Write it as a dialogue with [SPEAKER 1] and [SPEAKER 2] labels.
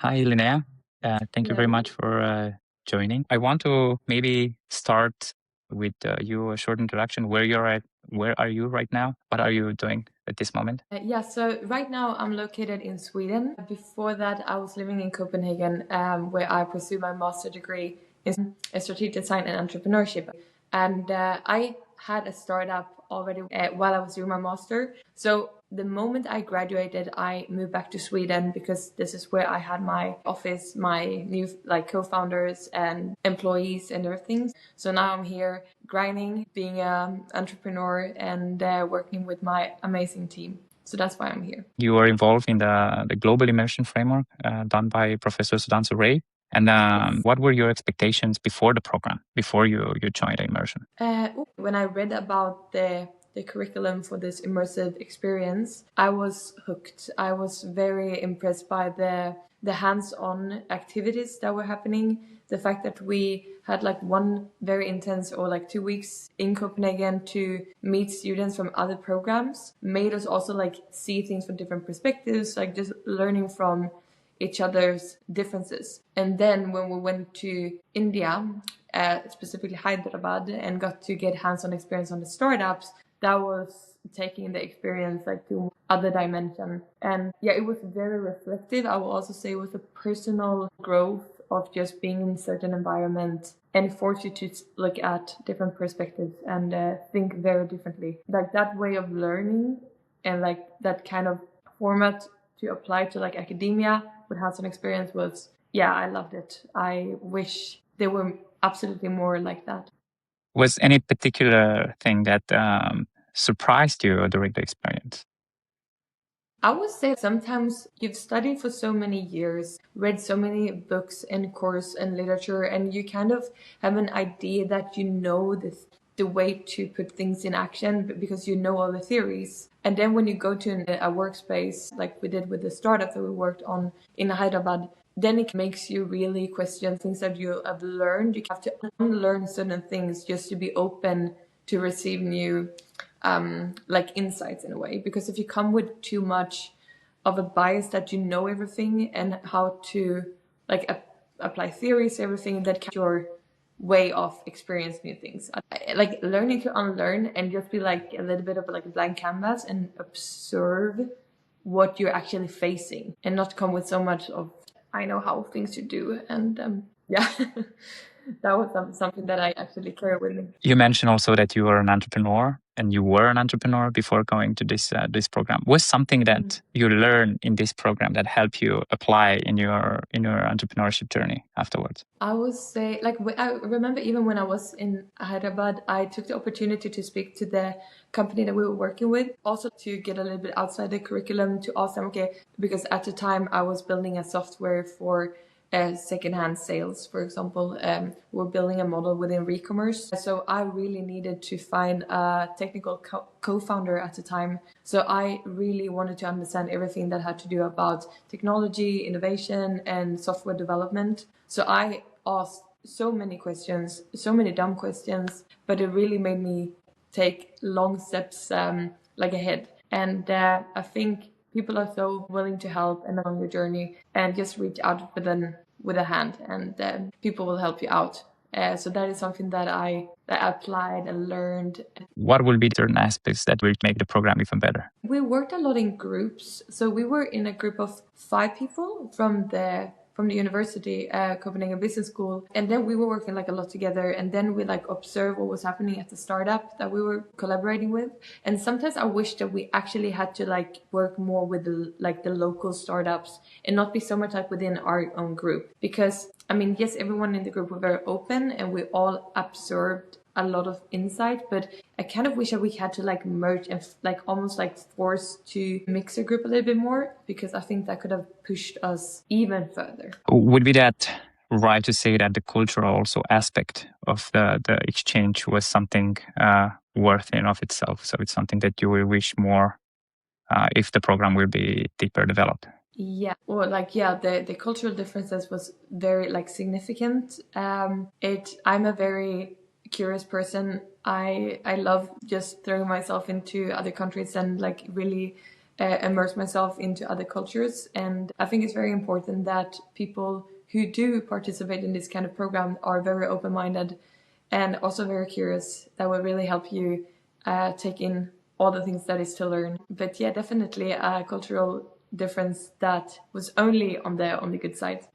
[SPEAKER 1] Hi, Linnea. Thank you very
[SPEAKER 2] Hello.
[SPEAKER 1] much for joining. I want to maybe start with you a short introduction. Where you're at? Where are you right now? What are you doing at this moment?
[SPEAKER 2] So right now I'm located in Sweden. Before that, I was living in Copenhagen, where I pursued my master degree in strategic design and entrepreneurship. And I had a startup already while I was doing my master. So the moment I graduated, I moved back to Sweden because this is where I had my office, my new co-founders and employees and everything. So now I'm here grinding, being an entrepreneur and working with my amazing team. So that's why I'm here.
[SPEAKER 1] You are involved in the Global Immersion Framework done by Professor Sudansu Ray. And what were your expectations before the program, before you joined the immersion?
[SPEAKER 2] When I read about the curriculum for this immersive experience, I was hooked. I was very impressed by the hands-on activities that were happening. The fact that we had like one very intense or like 2 weeks in Copenhagen to meet students from other programs made us also like see things from different perspectives, like just learning from each other's differences. And then when we went to India, specifically Hyderabad, and got to get hands-on experience on the startups, that was taking the experience like to other dimension. And yeah, it was very reflective. I will also say it was a personal growth of just being in certain environment and force you to look at different perspectives and think very differently. Like that way of learning and like that kind of format to apply to like academia with hands-on experience was, yeah, I loved it. I wish there were absolutely more like that.
[SPEAKER 1] Was any particular thing that surprised you during the experience?
[SPEAKER 2] I would say sometimes you've studied for so many years, read so many books and course and literature, and you kind of have an idea that you know the way to put things in action because you know all the theories. And then when you go to a workspace like we did with the startup that we worked on in Hyderabad, then it makes you really question things that you have learned. You have to unlearn certain things just to be open to receive new like insights in a way. Because if you come with too much of a bias that you know everything and how to like apply theories, everything that can your way of experience new things. Like learning to unlearn and just be like a little bit of like a blank canvas and observe what you're actually facing and not come with so much of I know how things should do and yeah. That was something that I actually carry with me.
[SPEAKER 1] You mentioned also that you are an entrepreneur and you were an entrepreneur before going to this program. Was something that you learned in this program that helped you apply in your entrepreneurship journey afterwards?
[SPEAKER 2] I would say, like, I remember even when I was in Hyderabad, I took the opportunity to speak to the company that we were working with, also to get a little bit outside the curriculum to ask them, okay, because at the time I was building a software for secondhand sales, for example. We're building a model within re-commerce. So I really needed to find a technical co-founder at the time. So I really wanted to understand everything that had to do about technology, innovation, and software development. So I asked so many questions, so many dumb questions, but it really made me take long steps like ahead. And I think people are so willing to help and along your journey and just reach out with a hand and people will help you out. So that is something that I applied and learned.
[SPEAKER 1] What will be certain aspects that will make the program even better?
[SPEAKER 2] We worked a lot in groups. So we were in a group of 5 people from the university, Copenhagen Business School, and then we were working like a lot together. And then we like observed what was happening at the startup that we were collaborating with. And sometimes I wish that we actually had to like work more with the local startups and not be so much like within our own group. Because I mean, yes, everyone in the group were very open and we all absorbed a lot of insight, but I kind of wish that we had to like merge and like almost like force to mix the group a little bit more, because I think that could have pushed us even further.
[SPEAKER 1] Would be that right to say that the cultural also aspect of the exchange was something worth in of itself? So it's something that you will wish more if the program will be deeper developed.
[SPEAKER 2] Yeah, or like the cultural differences was very like significant. I'm a very curious person. I love just throwing myself into other countries and like really immerse myself into other cultures. And I think it's very important that people who do participate in this kind of program are very open-minded and also very curious. That will really help you take in all the things that is to learn. But yeah, definitely a cultural difference that was only on the good side.